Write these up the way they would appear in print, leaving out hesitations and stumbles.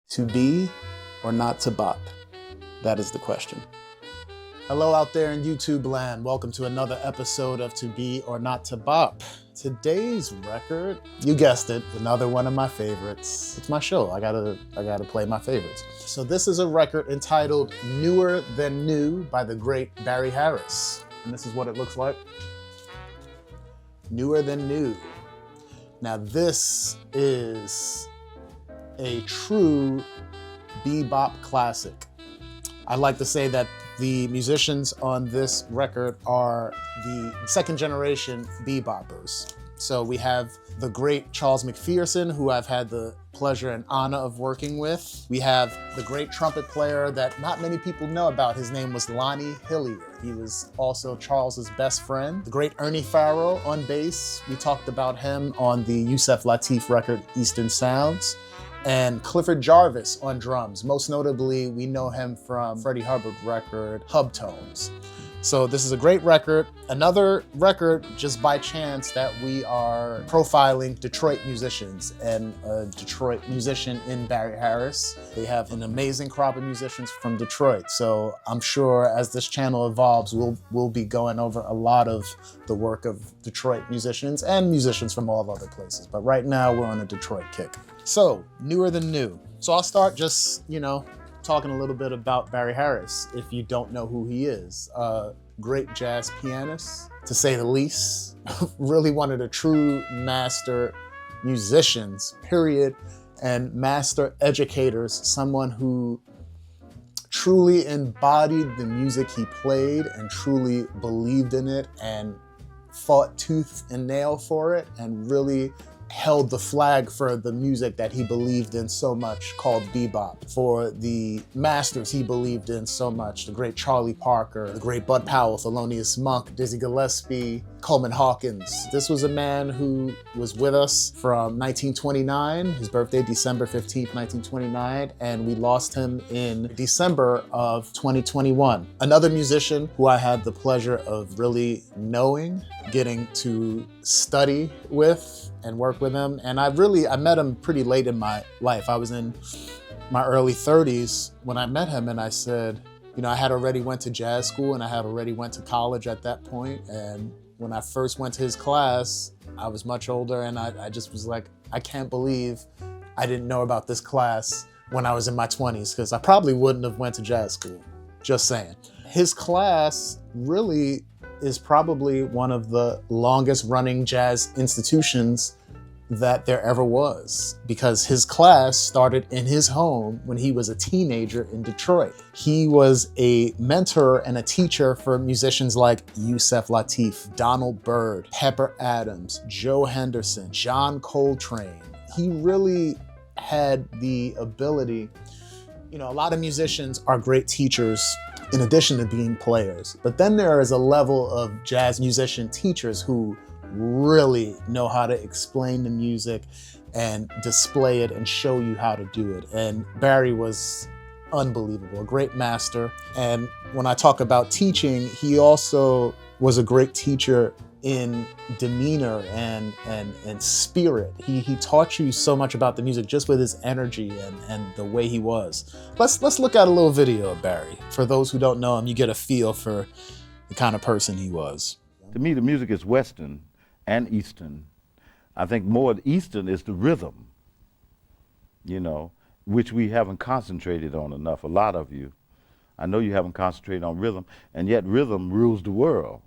To be or not to bop? That is the question. Hello out there in YouTube land. Welcome to another episode of To Be or Not to Bop. Today's record, you guessed it, another one of my favorites. It's my show. I gotta play my favorites. So this is a record entitled Newer Than New by the great Barry Harris. And this is what it looks like. Newer Than New. Now this is a true bebop classic. I like to say that the musicians on this record are the second generation beboppers. So we have the great Charles McPherson, who I've had the pleasure and honor of working with. We have the great trumpet player that not many people know about. His name was Lonnie Hillyer. He was also Charles's best friend. The great Ernie Farrell on bass. We talked about him on the Yusef Lateef record, Eastern Sounds. And Clifford Jarvis on drums. Most notably, we know him from Freddie Hubbard record, Hub Tones. So this is a great record. Another record, just by chance, that we are profiling Detroit musicians and a Detroit musician in Barry Harris. They have an amazing crop of musicians from Detroit. So I'm sure as this channel evolves, we'll be going over a lot of the work of Detroit musicians and musicians from all other places. But right now we're on a Detroit kick. So, Newer Than New. So I'll start just, talking a little bit about Barry Harris, if you don't know who he is. Great jazz pianist, to say the least. Really one of the true master musicians, period, and master educators. Someone who truly embodied the music he played and truly believed in it and fought tooth and nail for it and really held the flag for the music that he believed in so much, called bebop, for the masters he believed in so much, the great Charlie Parker, the great Bud Powell, Thelonious Monk, Dizzy Gillespie, Coleman Hawkins. This was a man who was with us from 1929, his birthday December 15th, 1929, and we lost him in December of 2021. Another musician who I had the pleasure of really knowing, getting to study with and work with him. And I met him pretty late in my life. I was in my early 30s when I met him, and I said, I had already went to jazz school and I had already went to college at that point. And when I first went to his class, I was much older, and I just was like, I can't believe I didn't know about this class when I was in my 20s, because I probably wouldn't have went to jazz school, just saying. His class really is probably one of the longest running jazz institutions that there ever was, because his class started in his home when he was a teenager in Detroit. He was a mentor and a teacher for musicians like Yusef Lateef, Donald Byrd, Pepper Adams, Joe Henderson, John Coltrane. He really had the ability, a lot of musicians are great teachers in addition to being players. But then there is a level of jazz musician teachers who really know how to explain the music and display it and show you how to do it. And Barry was unbelievable, a great master. And when I talk about teaching, he also was a great teacher in demeanor and spirit. He taught you so much about the music just with his energy and the way he was. Let's look at a little video of Barry. For those who don't know him, you get a feel for the kind of person he was. To me, the music is Western and Eastern. I think more Eastern is the rhythm, which we haven't concentrated on enough. A lot of you, I know you haven't concentrated on rhythm, and yet rhythm rules the world.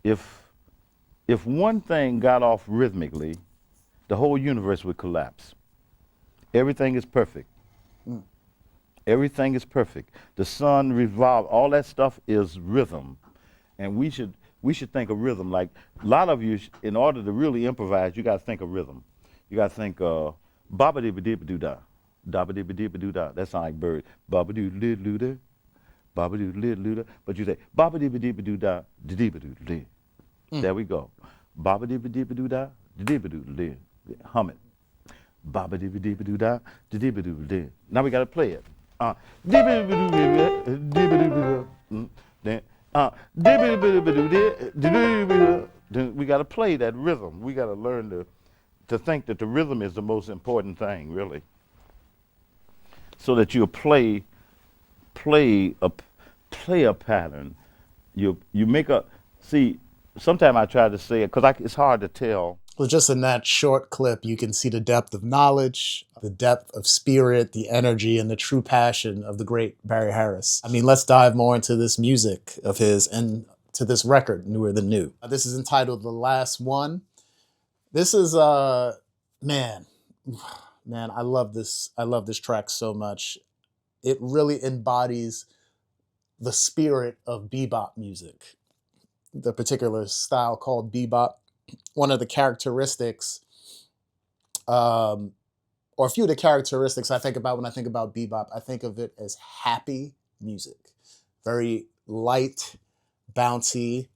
If one thing got off rhythmically, the whole universe would collapse. Everything is perfect. Everything is perfect. The sun revolves, all that stuff is rhythm. And we should think of rhythm like, a lot of you, in order to really improvise, you got to think of rhythm. You got to think, ba-ba-dee-ba-dee-ba-doo-da, da-ba-dee-ba-dee-ba-doo-da. That sounds like bird. Ba-ba-doo-doo-doo-da, ba-ba-doo-doo-doo-da. But you say, ba-ba-dee-ba-dee-ba-doo-da, dee-dee-ba-doo-doo-dee. There we go. Ba-ba-dee-ba-dee-ba-doo-da, dee-dee-ba-doo-doo-dee. Hum it. Ba-ba-dee-ba-dee-ba-doo-da, dee-dee-ba-doo-doo-dee. Now we got to play it. Dee-ba-doo-ba-doo-doo-da, dee-ba-doo-ba-doo-da. We got to play that rhythm. We got to learn to think that the rhythm is the most important thing, really. so that you'll play a pattern. You make a, see, sometimes I try to say it because it's hard to tell. Well, just in that short clip, you can see the depth of knowledge, the depth of spirit, the energy, and the true passion of the great Barry Harris. I mean, let's dive more into this music of his and to this record, Newer Than New. This is entitled The Last One. This is, man, I love this. I love this track so much. It really embodies the spirit of bebop music, the particular style called bebop. One of the characteristics, or a few of the characteristics I think about when I think about bebop, I think of it as happy music. Very light, bouncy,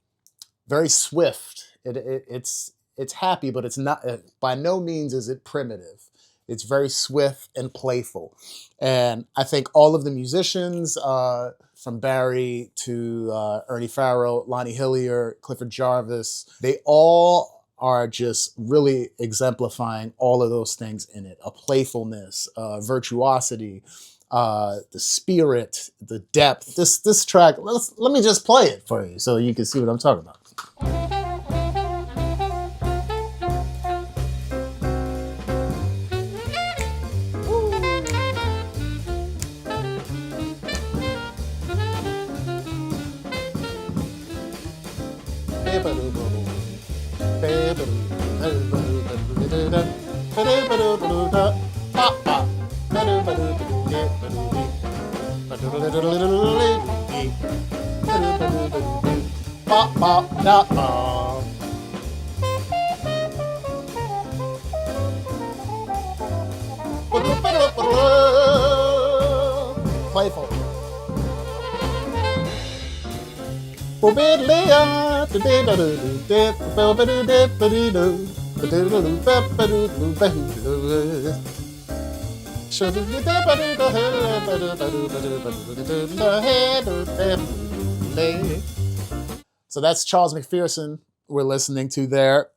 very swift. It's happy, but it's not, by no means is it primitive. It's very swift and playful. And I think all of the musicians, from Barry to Ernie Farrell, Lonnie Hillyer, Clifford Jarvis, they all are just really exemplifying all of those things in it. A playfulness, virtuosity, the spirit, the depth. This track, let me just play it for you so you can see what I'm talking about. Playful. So that's Charles McPherson we're listening to there.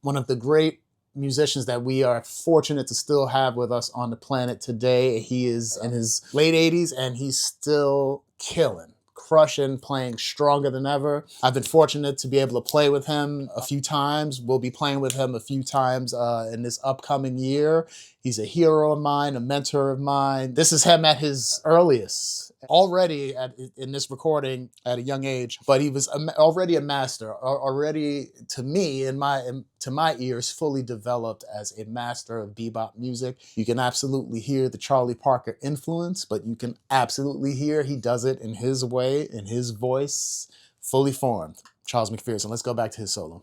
One of the great musicians that we are fortunate to still have with us on the planet today. He is in his late 80s and he's still killing, crushing, playing stronger than ever. I've been fortunate to be able to play with him a few times. We'll be playing with him a few times in this upcoming year. He's a hero of mine, a mentor of mine. This is him at his earliest, already in this recording at a young age, but he was already a master, already to me, to my ears, fully developed as a master of bebop music. You can absolutely hear the Charlie Parker influence, but you can absolutely hear he does it in his way, in his voice, fully formed. Charles McPherson. Let's go back to his solo.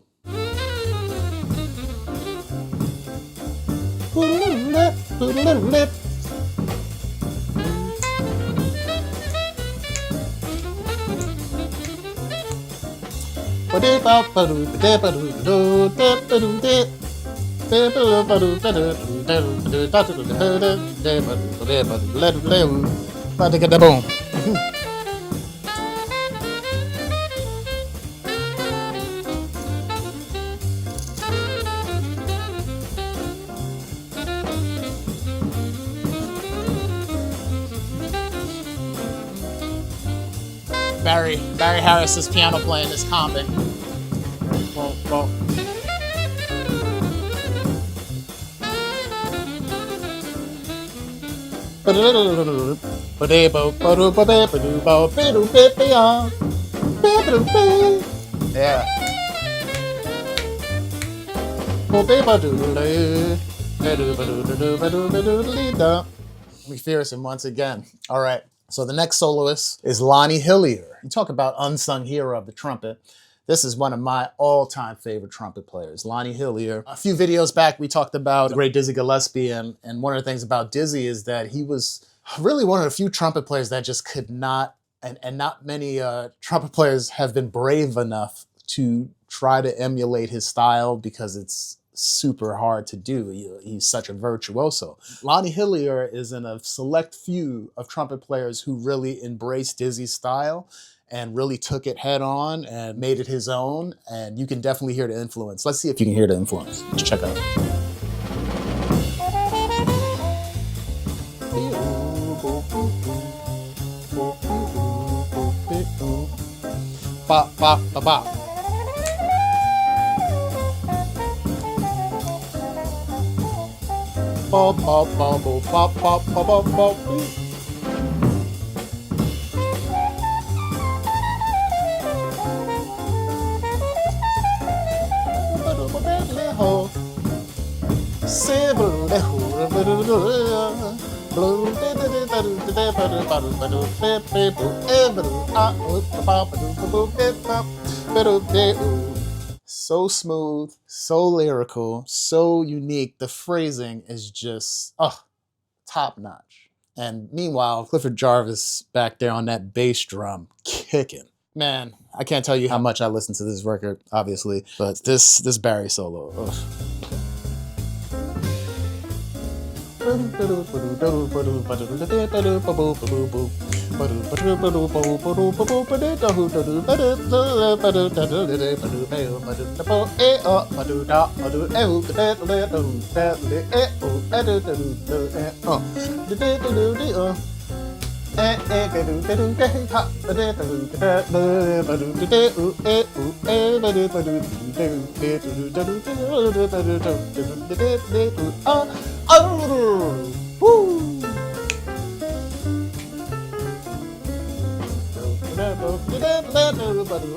Boom. Barry Harris's piano playing is calming. Well. Yeah. McPherson once again. All right. So the next soloist is Lonnie Hillyer. You talk about unsung hero of the trumpet. This is one of my all-time favorite trumpet players, Lonnie Hillyer. A few videos back, we talked about the great Dizzy Gillespie, and one of the things about Dizzy is that he was really one of the few trumpet players that just could not, and not many trumpet players have been brave enough to try to emulate his style because it's super hard to do. He's such a virtuoso. Lonnie Hillyer is in a select few of trumpet players who really embraced Dizzy's style and really took it head on and made it his own. And you can definitely hear the influence. Let's see if you can hear the influence. Let's check it out. Bop, bop, bop, bop. Bop, bop, bop, bop, bop, bop, bop, bop. So smooth, so lyrical, so unique. The phrasing is just top notch. And meanwhile, Clifford Jarvis back there on that bass drum, kicking. Man, I can't tell you how much I listened to this record, obviously, but this Barry solo. Ugh.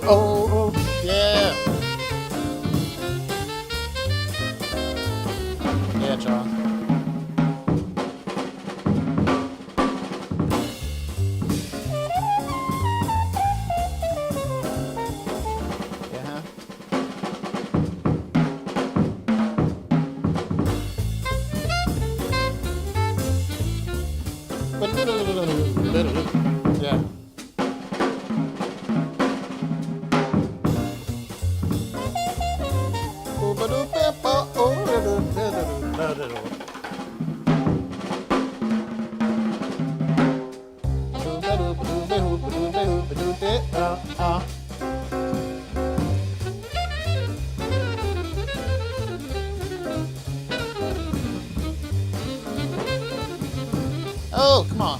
Oh, yeah. Yeah, John. Yeah. Yeah. Oh, come on.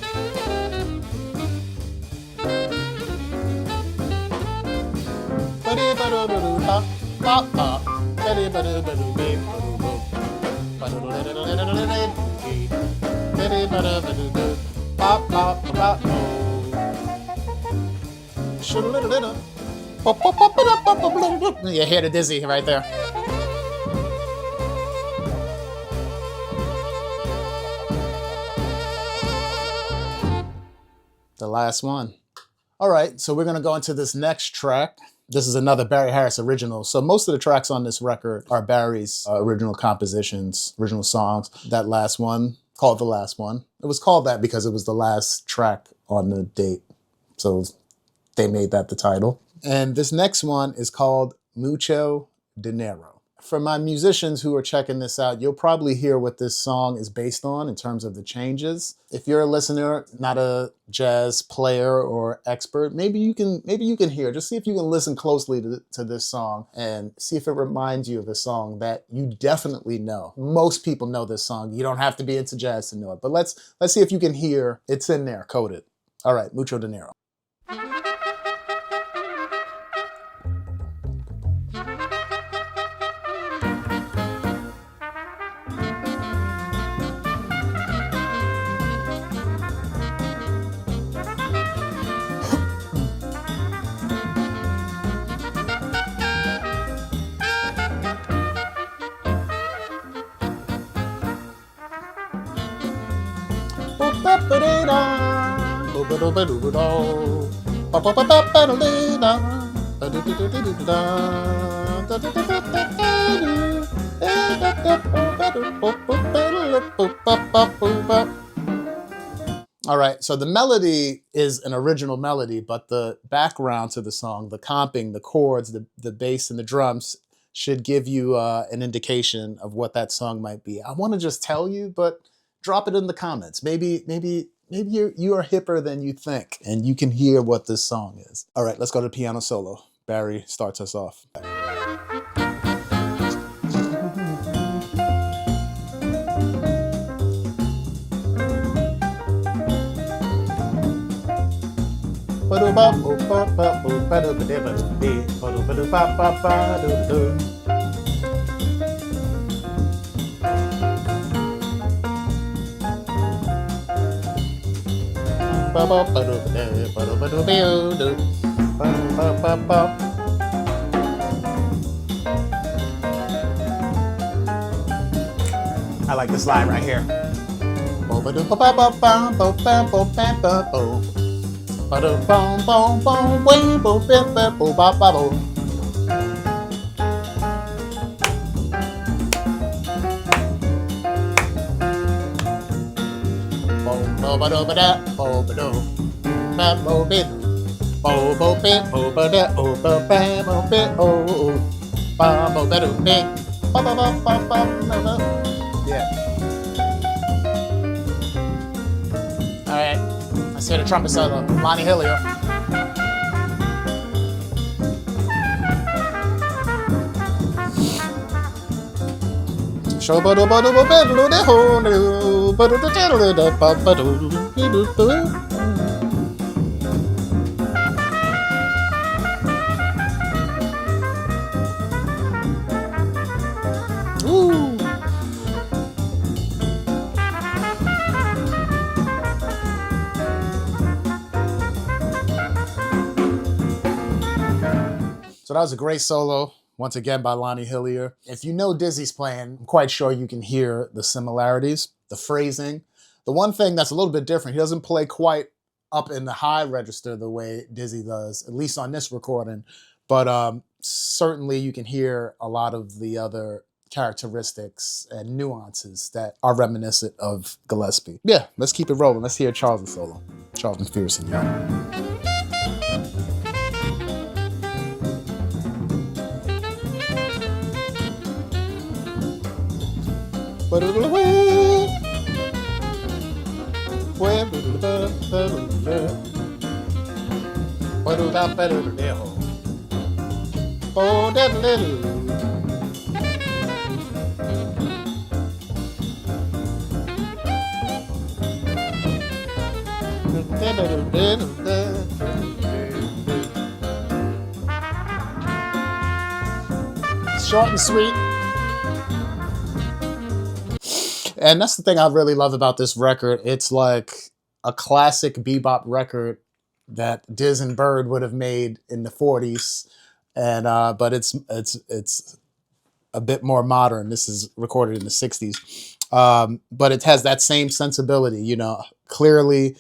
You hear the dizzy right there. The last one. All right, so we're gonna go into this next track. This is another Barry Harris original. So most of the tracks on this record are Barry's original compositions, original songs. That last one, called The Last One. It was called that because it was the last track on the date. So they made that the title. And this next one is called Mucho, Dinero. For my musicians who are checking this out, you'll probably hear what this song is based on in terms of the changes. If you're a listener, not a jazz player or expert, maybe you can hear. Just see if you can listen closely to this song and see if it reminds you of a song that you definitely know. Most people know this song. You don't have to be into jazz to know it. But let's see if you can hear it's in there, coded. All right, Mucho Dinero. All right, so the melody is an original melody, but the background to the song, the comping, the chords, the bass and the drums should give you an indication of what that song might be. I want to just tell you, but drop it in the comments. Maybe you are hipper than you think, and you can hear what this song is. All right, let's go to piano solo. Barry starts us off. I like this line right here. Yeah. All right. Let's hear the trumpet solo. Lonnie Hillyer. Ooh. So that was a great solo, once again by Lonnie Hillyer. If you know Dizzy's playing, I'm quite sure you can hear the similarities, the phrasing. The one thing that's a little bit different, he doesn't play quite up in the high register the way Dizzy does, at least on this recording. But certainly you can hear a lot of the other characteristics and nuances that are reminiscent of Gillespie. Yeah, let's keep it rolling. Let's hear Charles' solo. Charles McPherson, yeah. Short and sweet. And that's the thing I really love about this record. It's like a classic bebop record that Diz and Bird would have made in the 40s. And but it's a bit more modern. This is recorded in the 60s. But it has that same sensibility, you know. Clearly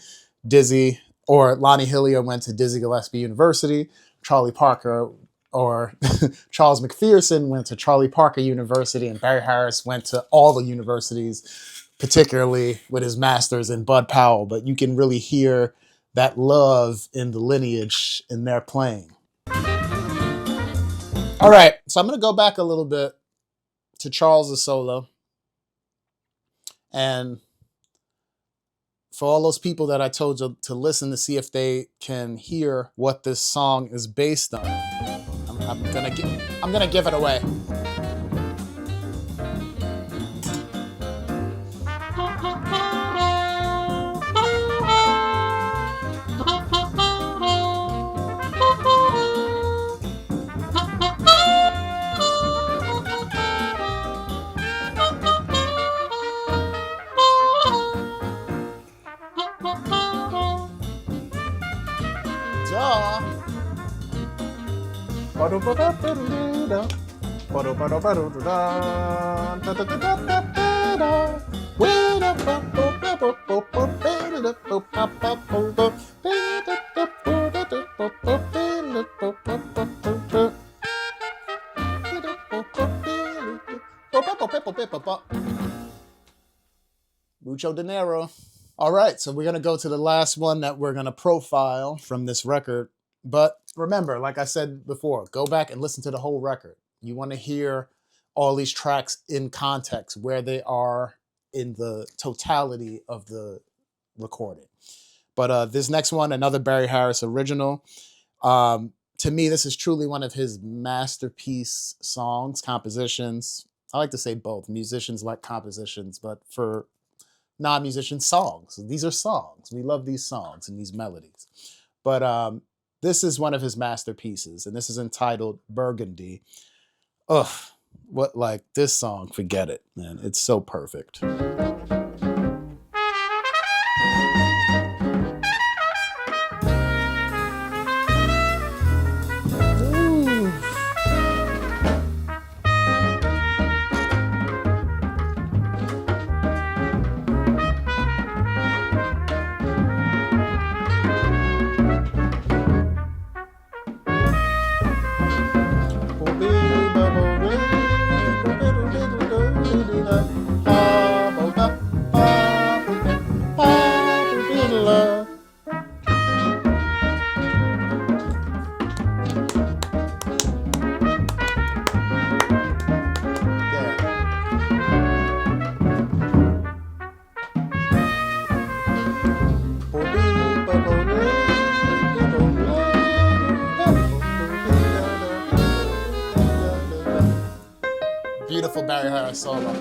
Dizzy or Lonnie Hillyer went to Dizzy Gillespie University. Charlie Parker or Charles McPherson went to Charlie Parker University, and Barry Harris went to all the universities, particularly with his masters in Bud Powell. But you can really hear that love in the lineage in their playing. All right, so I'm going to go back a little bit to Charles' solo. And for all those people that I told you to listen to see if they can hear what this song is based on, I'm gonna give it away. Mucho Dinero. All right, so we're going to go to the last one that we're going to profile from this record. But remember, like I said before, go back and listen to the whole record. You want to hear all these tracks in context, where they are in the totality of the recording. But this next one, another Barry Harris original. To me, this is truly one of his masterpiece songs, compositions. I like to say both. Musicians like compositions, but for non-musicians, songs. These are songs. We love these songs and these melodies. But This is one of his masterpieces, and this is entitled Burgundy. Ugh, what, like, this song, forget it, man. It's so perfect. Beautiful Barry Harris solo.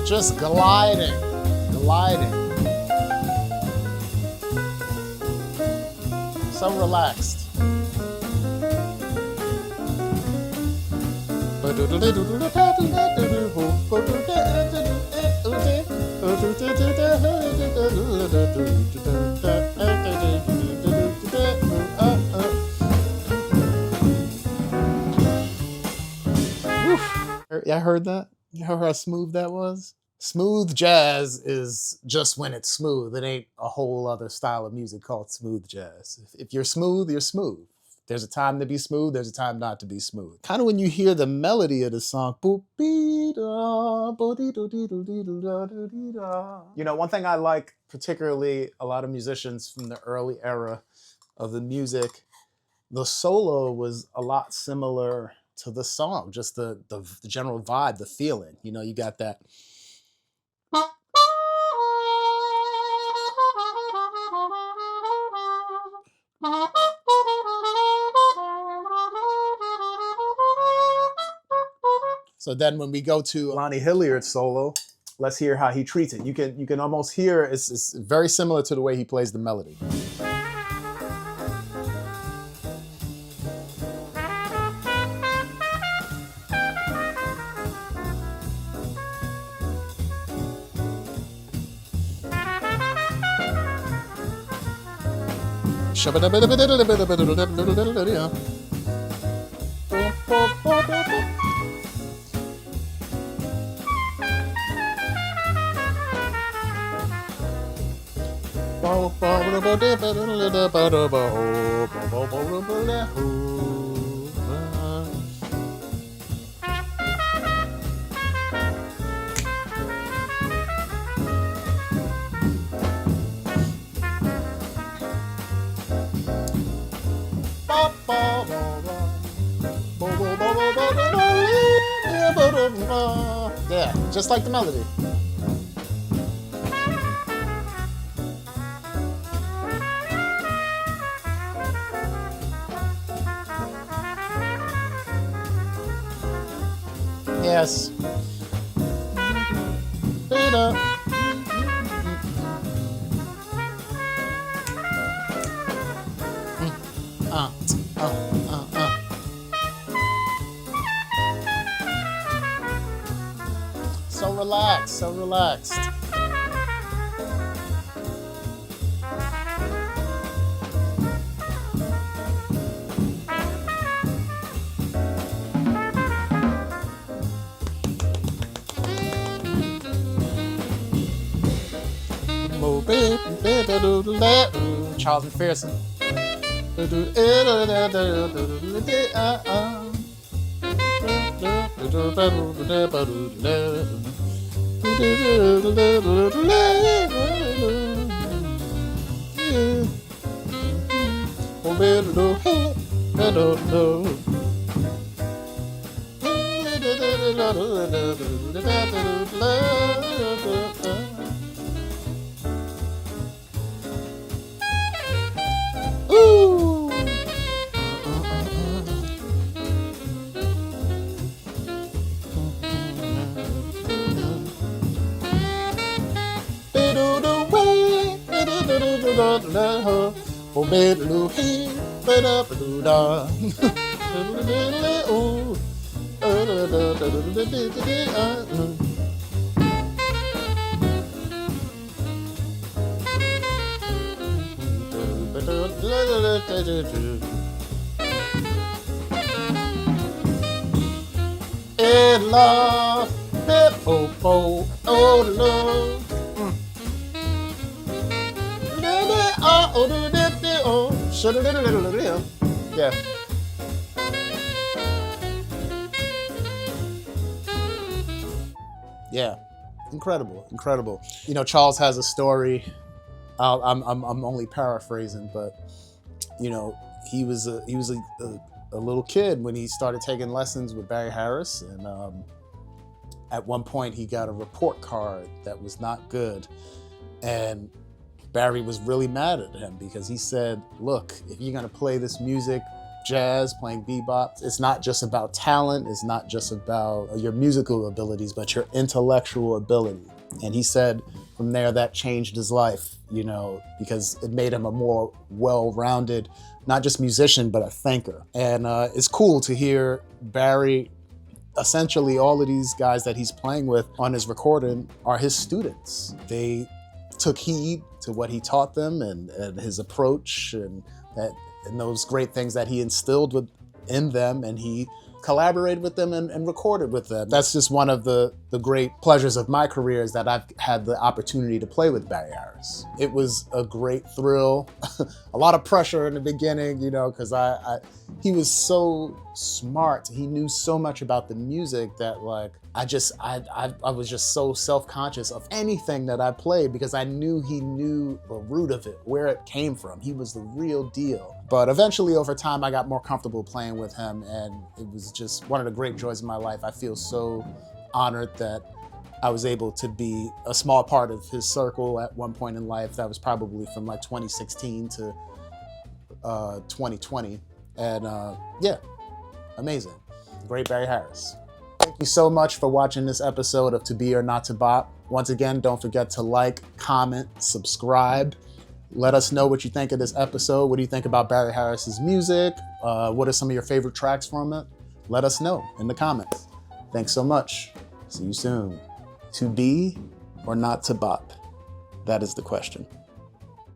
Just gliding. So relaxed. I heard that. You heard how smooth that was? Smooth jazz is just when it's smooth. It ain't a whole other style of music called smooth jazz. If you're smooth, you're smooth. There's a time to be smooth, there's a time not to be smooth. Kind of when you hear the melody of the song. You know, one thing I like, particularly a lot of musicians from the early era of the music, the solo was a lot similar to the song, just the general vibe, the feeling. You know, you got that. So then when we go to Lonnie Hillyer's solo, let's hear how he treats it. You can almost hear it's very similar to the way he plays the melody. Yeah, just like the melody. Yes. relaxed, so relaxed. Charles McPherson. Ooh. In love, oh love. Yeah. Yeah, incredible, incredible. You know, Charles has a story. I'm only paraphrasing, but you know, he was a little kid when he started taking lessons with Barry Harris, and at one point he got a report card that was not good, and Barry was really mad at him because he said, look, if you're gonna play this music, jazz, playing bebop, it's not just about talent, it's not just about your musical abilities, but your intellectual ability. And he said from there that changed his life, you know, because it made him a more well-rounded, not just musician, but a thinker. And it's cool to hear Barry, essentially all of these guys that he's playing with on his recording are his students. They took heed to what he taught them and his approach and those great things that he instilled in them, and he collaborated with them and recorded with them. That's just one of the great pleasures of my career, is that I've had the opportunity to play with Barry Harris. It was a great thrill, a lot of pressure in the beginning, you know, because he was so smart. He knew so much about the music that, like, I was just so self-conscious of anything that I played, because I knew he knew the root of it, where it came from. He was the real deal. But eventually, over time, I got more comfortable playing with him, and it was just one of the great joys of my life. I feel so honored that I was able to be a small part of his circle at one point in life. That was probably from like 2016 to 2020. And yeah, amazing. Great Barry Harris. Thank you so much for watching this episode of To Be or Not To Bop. Once again, don't forget to like, comment, subscribe. Let us know what you think of this episode. What do you think about Barry Harris's music? What are some of your favorite tracks from it? Let us know in the comments. Thanks so much. See you soon. To be or not to bop? That is the question.